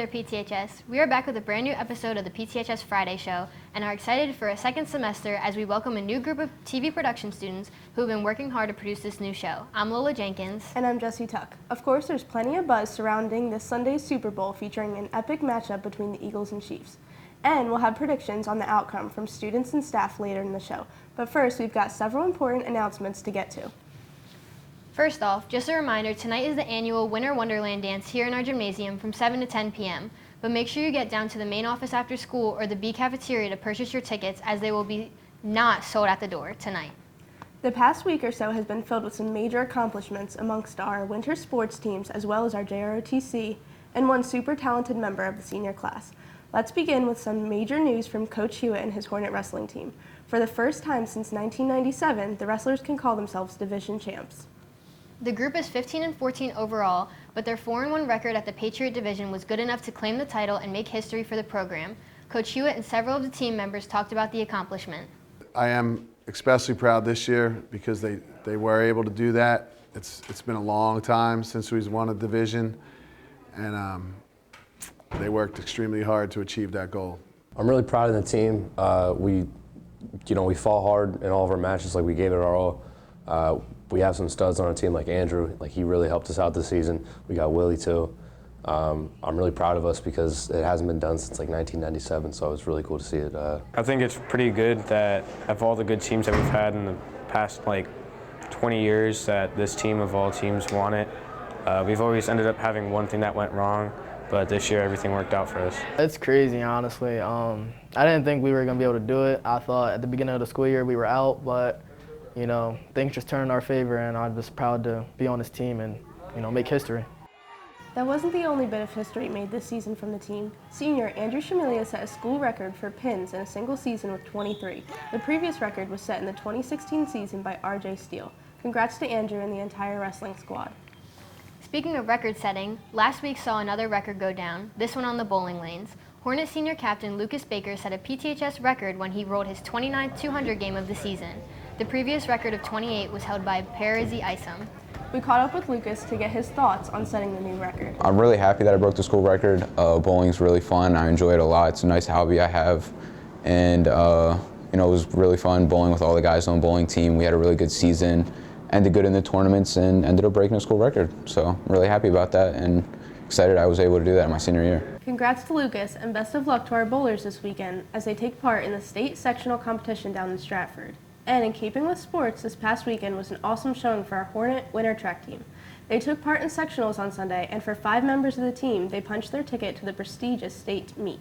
there, PTHS. We are back with a brand new episode of the PTHS Friday Show and are excited for a second semester as we welcome a new group of TV production students who have been working hard to produce this new show. I'm Lola Jenkins. And I'm Jessie Tuck. Of course, there's plenty of buzz surrounding this Sunday's Super Bowl featuring an epic matchup between the Eagles and Chiefs. And we'll have predictions on the outcome from students and staff later in the show. But first, we've got several important announcements to get to. First off, just a reminder, tonight is the annual Winter Wonderland dance here in our gymnasium from 7 to 10 p.m. But make sure you get down to the main office after school or the B cafeteria to purchase your tickets, as they will be not sold at the door tonight. The past week or so has been filled with some major accomplishments amongst our winter sports teams as well as our JROTC and one super talented member of the senior class. Let's begin with some major news from Coach Hewitt and his Hornet wrestling team. For the first time since 1997, the wrestlers can call themselves division champs. The group is 15-14 overall, but their 4-1 record at the Patriot Division was good enough to claim the title and make history for the program. Coach Hewitt and several of the team members talked about the accomplishment. I am especially proud this year because they were able to do that. It's been a long time since we've won a division, and they worked extremely hard to achieve that goal. I'm really proud of the team. We fought hard in all of our matches, like we gave it our all. We have some studs on our team like Andrew, like he really helped us out this season. We got Willie too. I'm really proud of us because it hasn't been done since like 1997, so it's really cool to see it. I think it's pretty good that of all the good teams that we've had in the past like 20 years, that this team of all teams won it. We've always ended up having one thing that went wrong, but this year everything worked out for us. It's crazy, honestly. I didn't think we were going to be able to do it. I thought at the beginning of the school year we were out, but things just turned in our favor, and I'm just proud to be on this team and, make history. That wasn't the only bit of history made this season from the team. Senior Andrew Shamilia set a school record for pins in a single season with 23. The previous record was set in the 2016 season by RJ Steele. Congrats to Andrew and the entire wrestling squad. Speaking of record setting, last week saw another record go down, this one on the bowling lanes. Hornet senior captain Lucas Baker set a PTHS record when he rolled his 29th 200 game of the season. The previous record of 28 was held by Parazi Isom. We caught up with Lucas to get his thoughts on setting the new record. I'm really happy that I broke the school record. Bowling's really fun. I enjoy it a lot. It's a nice hobby I have. And it was really fun bowling with all the guys on the bowling team. We had a really good season, ended good in the tournaments, and ended up breaking a school record. So I'm really happy about that and excited I was able to do that in my senior year. Congrats to Lucas and best of luck to our bowlers this weekend as they take part in the state sectional competition down in Stratford. And in keeping with sports, this past weekend was an awesome showing for our Hornet winter track team. They took part in sectionals on Sunday, and for 5 members of the team, they punched their ticket to the prestigious state meet.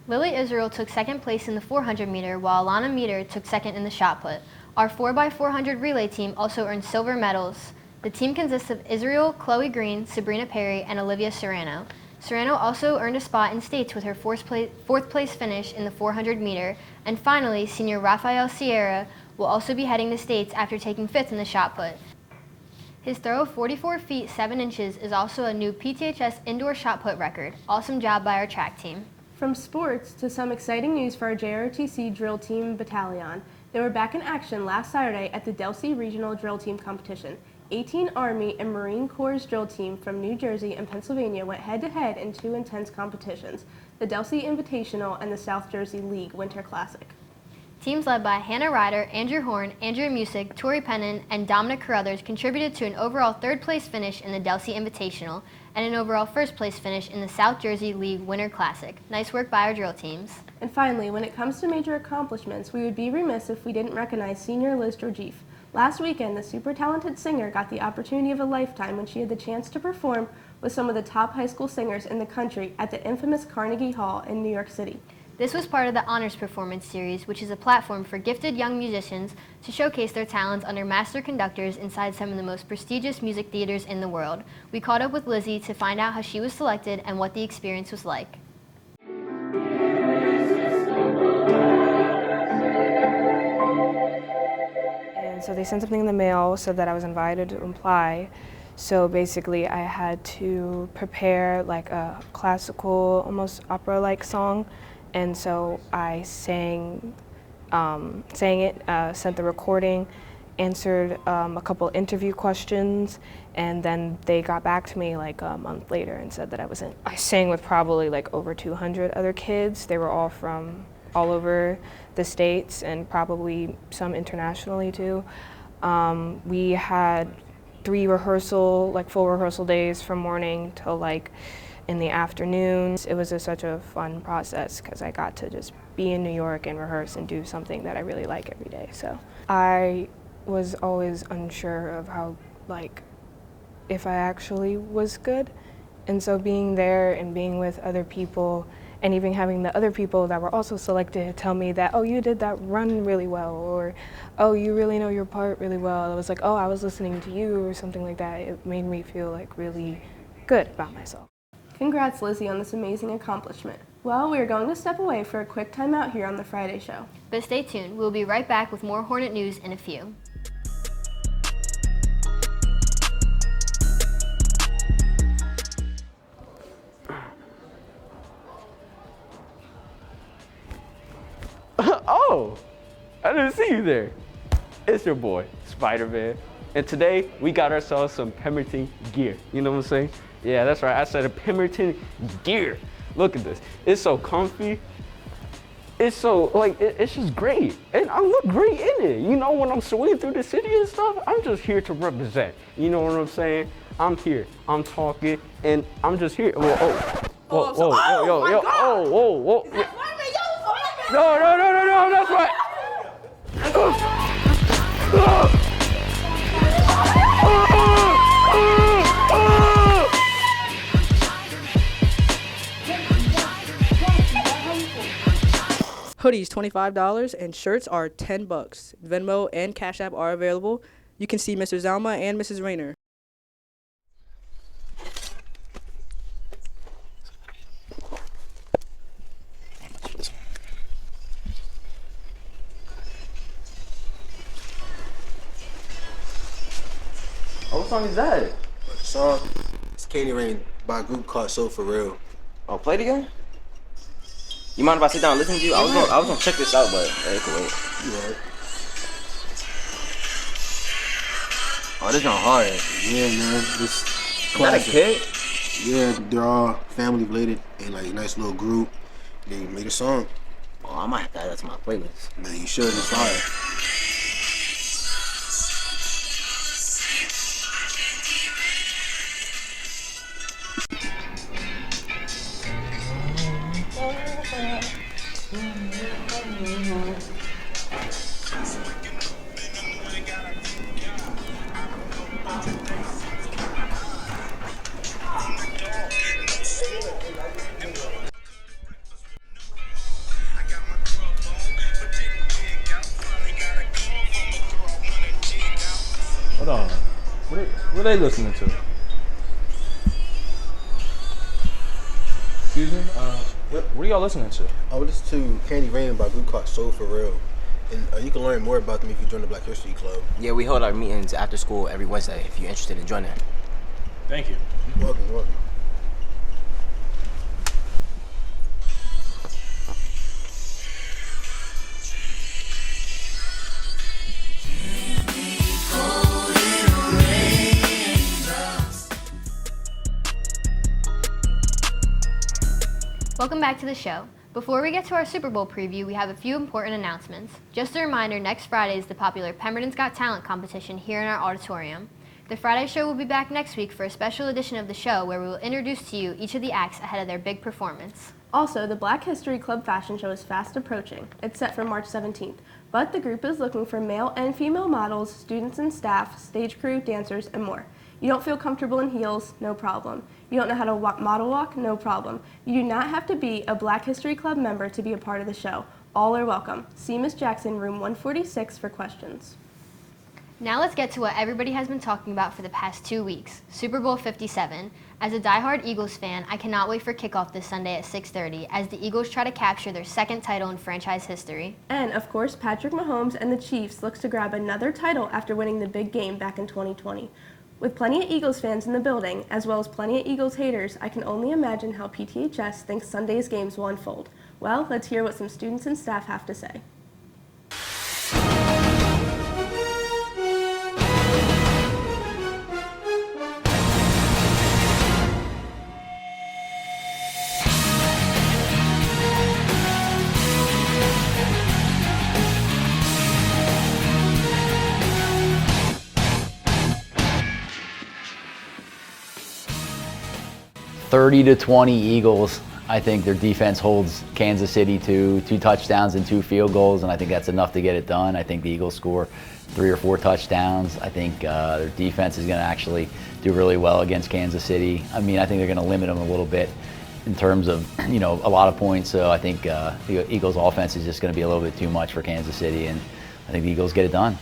Lily Israel took second place in the 400 meter, while Alana Meter took second in the shot put. Our 4x400 relay team also earned silver medals. The team consists of Israel, Chloe Green, Sabrina Perry, and Olivia Serrano. Serrano also earned a spot in states with her fourth place finish in the 400 meter. And finally, senior Rafael Sierra will also be heading to states after taking 5th in the shot put. His throw of 44 feet 7 inches is also a new PTHS indoor shot put record. Awesome job by our track team. From sports to some exciting news for our JROTC drill team battalion. They were back in action last Saturday at the Delsea Regional Drill Team Competition. 18 Army and Marine Corps drill team from New Jersey and Pennsylvania went head-to-head in 2 intense competitions, the Delsea Invitational and the South Jersey League Winter Classic. Teams led by Hannah Ryder, Andrew Horn, Andrea Musick, Tori Pennon, and Dominic Carruthers contributed to an overall 3rd place finish in the Delsea Invitational and an overall 1st place finish in the South Jersey League Winter Classic. Nice work by our drill teams. And finally, when it comes to major accomplishments, we would be remiss if we didn't recognize senior Liz Georgieff. Last weekend, the super talented singer got the opportunity of a lifetime when she had the chance to perform with some of the top high school singers in the country at the infamous Carnegie Hall in New York City. This was part of the Honors Performance Series, which is a platform for gifted young musicians to showcase their talents under master conductors inside some of the most prestigious music theaters in the world. We caught up with Lizzie to find out how she was selected and what the experience was like. And so they sent something in the mail, said that I was invited to apply. So basically I had to prepare like a classical, almost opera-like song. And so I sang it, sent the recording, answered a couple interview questions, and then they got back to me like a month later and said that I was in. I sang with probably like over 200 other kids. They were all from all over the states and probably some internationally too. We had 3 full rehearsal days from morning till like in the afternoons. It was such a fun process because I got to just be in New York and rehearse and do something that I really like every day. So I was always unsure of how, like, if I actually was good. And so being there and being with other people and even having the other people that were also selected tell me that, oh, you did that run really well, or, oh, you really know your part really well. It was like, oh, I was listening to you, or something like that. It made me feel like really good about myself. Congrats, Lizzie, on this amazing accomplishment. Well, we are going to step away for a quick timeout here on The Friday Show. But stay tuned. We'll be right back with more Hornet news in a few. Oh, I didn't see you there. It's your boy, Spider-Man. And today, we got ourselves some Pemberton gear. You know what I'm saying? Yeah, that's right. I said a Pemberton gear. Look at this. It's so comfy. It's so, like, it's just great. And I look great in it. You know, when I'm swinging through the city and stuff, I'm just here to represent. You know what I'm saying? I'm here. I'm talking, and I'm just here. Whoa, whoa. No, that's right. Hoodies $25 and shirts are $10. Venmo and Cash App are available. You can see Mr. Zalma and Mrs. Rayner. Oh, what song is that? The song, it's Candy Rain by a group called So For Real. Oh, play it again? You mind if I sit down and listen to you? I was gonna check this out, but it could wait. You right. Oh, this not hard. Yeah, man. This Is that a kid? Yeah, they're all family related and like nice little group. They made a song. Oh, I might have to add that to my playlist. Man, you should. It's fire. Hold on. What are they listening to? Excuse me? What are y'all listening to? I was listening to Candy Rain by a group called So For Real. And you can learn more about them if you join the Black History Club. Yeah, we hold our meetings after school every Wednesday if you're interested in joining. Thank you. Welcome. Welcome back to the show. Before we get to our Super Bowl preview, we have a few important announcements. Just a reminder, next Friday is the popular Pemberton's Got Talent competition here in our auditorium. The Friday Show will be back next week for a special edition of the show where we will introduce to you each of the acts ahead of their big performance. Also, the Black History Club fashion show is fast approaching. It's set for March 17th, but the group is looking for male and female models, students and staff, stage crew, dancers, and more. You don't feel comfortable in heels? No problem. You don't know how to model walk? No problem. You do not have to be a Black History Club member to be a part of the show. All are welcome. See Ms. Jackson, room 146 for questions. Now let's get to what everybody has been talking about for the past 2 weeks, Super Bowl 57. As a diehard Eagles fan, I cannot wait for kickoff this Sunday at 6:30 as the Eagles try to capture their second title in franchise history. And, of course, Patrick Mahomes and the Chiefs looks to grab another title after winning the big game back in 2020. With plenty of Eagles fans in the building, as well as plenty of Eagles haters, I can only imagine how PTHS thinks Sunday's games will unfold. Well, let's hear what some students and staff have to say. 30-20 Eagles. I think their defense holds Kansas City to 2 touchdowns and 2 field goals, and I think that's enough to get it done. I think the Eagles score 3 or 4 touchdowns. I think their defense is going to actually do really well against Kansas City. I mean, I think they're going to limit them a little bit in terms of, you know, a lot of points. So I think the Eagles' offense is just going to be a little bit too much for Kansas City, and I think the Eagles get it done.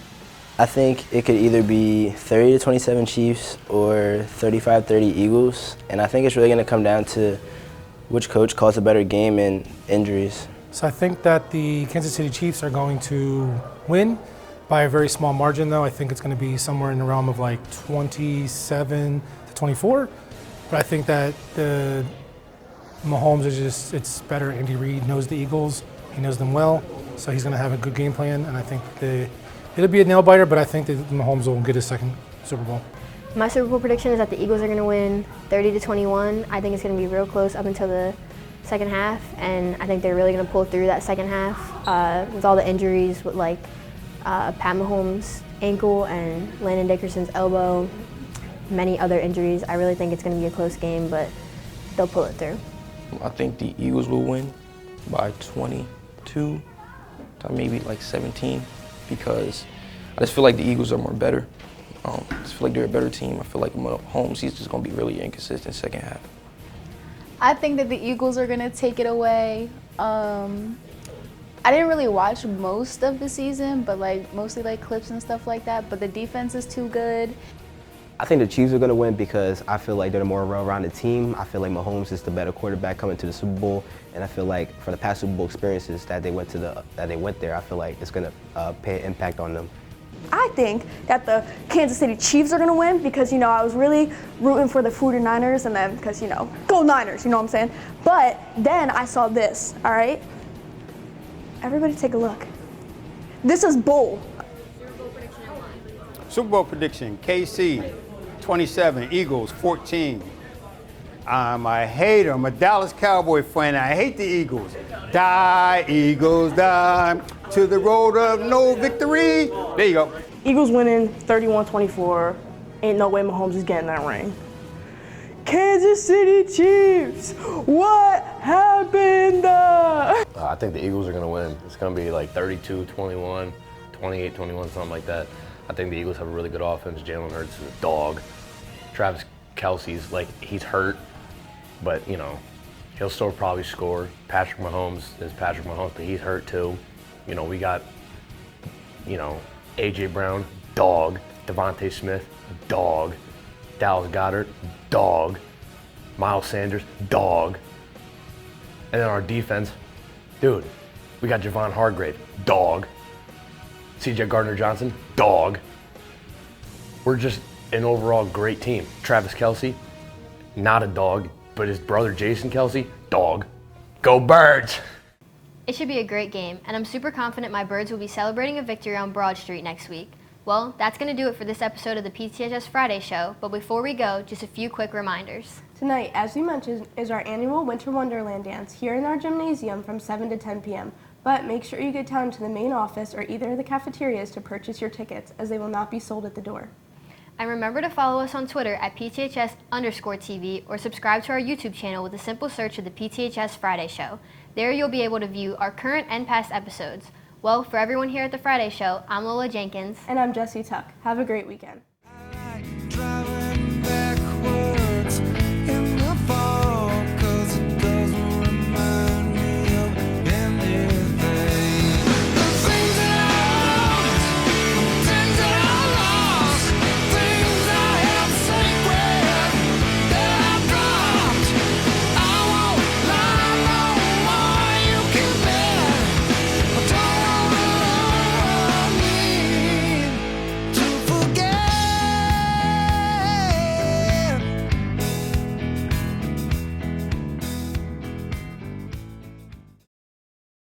I think it could either be 30-27 Chiefs or 35-30 Eagles, and I think it's really going to come down to which coach calls a better game and injuries. So I think that the Kansas City Chiefs are going to win by a very small margin, though. I think it's going to be somewhere in the realm of like 27-24. But I think that the Mahomes is just, it's better. Andy Reid knows the Eagles. He knows them well. So he's going to have a good game plan. And I think it'll be a nail biter, but I think that Mahomes will get his second Super Bowl. My Super Bowl prediction is that the Eagles are going to win 30-21. I think it's going to be real close up until the second half, and I think they're really going to pull through that second half with all the injuries, with like Pat Mahomes' ankle and Landon Dickerson's elbow, many other injuries. I really think it's going to be a close game, but they'll pull it through. I think the Eagles will win by 22 to maybe like 17, because I just feel like the Eagles are more better. I just feel like they're a better team. I feel like Mahomes, he's just going to be really inconsistent second half. I think that the Eagles are going to take it away. I didn't really watch most of the season, but like mostly like clips and stuff like that, but the defense is too good. I think the Chiefs are going to win because I feel like they're the more well-rounded team. I feel like Mahomes is the better quarterback coming to the Super Bowl, and I feel like for the past Super Bowl experiences that they went there, I feel like it's going to pay an impact on them. I think that the Kansas City Chiefs are going to win because, you know, I was really rooting for the 49ers, and then because, you know, go Niners, you know what I'm saying? But then I saw this, all right? Everybody take a look. This is bull. Super Bowl prediction, KC 27, Eagles 14. I'm a hater. I'm a Dallas Cowboy fan. I hate the Eagles. Die, Eagles, die. To the road of no victory. There you go. Eagles winning 31-24. Ain't no way Mahomes is getting that ring. Kansas City Chiefs, what happened? I think the Eagles are going to win. It's going to be like 32-21, 28-21, something like that. I think the Eagles have a really good offense. Jalen Hurts is a dog. Travis Kelce's like, he's hurt, but you know, he'll still probably score. Patrick Mahomes is Patrick Mahomes, but he's hurt too. You know, we got, you know, A.J. Brown, dog. Devontae Smith, dog. Dallas Goedert, dog. Miles Sanders, dog. And then our defense, dude, we got Javon Hargrave, dog. C.J. Gardner-Johnson, dog. We're just an overall great team. Travis Kelce, not a dog, but his brother Jason Kelce, dog. Go Birds! It should be a great game, and I'm super confident my Birds will be celebrating a victory on Broad Street next week. Well, that's going to do it for this episode of the PTHS Friday Show, but before we go, just a few quick reminders. Tonight, as we mentioned, is our annual Winter Wonderland dance here in our gymnasium from 7 to 10 p.m. But make sure you get down to the main office or either of the cafeterias to purchase your tickets, as they will not be sold at the door. And remember to follow us on Twitter at PTHS_TV or subscribe to our YouTube channel with a simple search of the PTHS Friday Show. There you'll be able to view our current and past episodes. Well, for everyone here at the Friday Show, I'm Lola Jenkins. And I'm Jessie Tuck. Have a great weekend.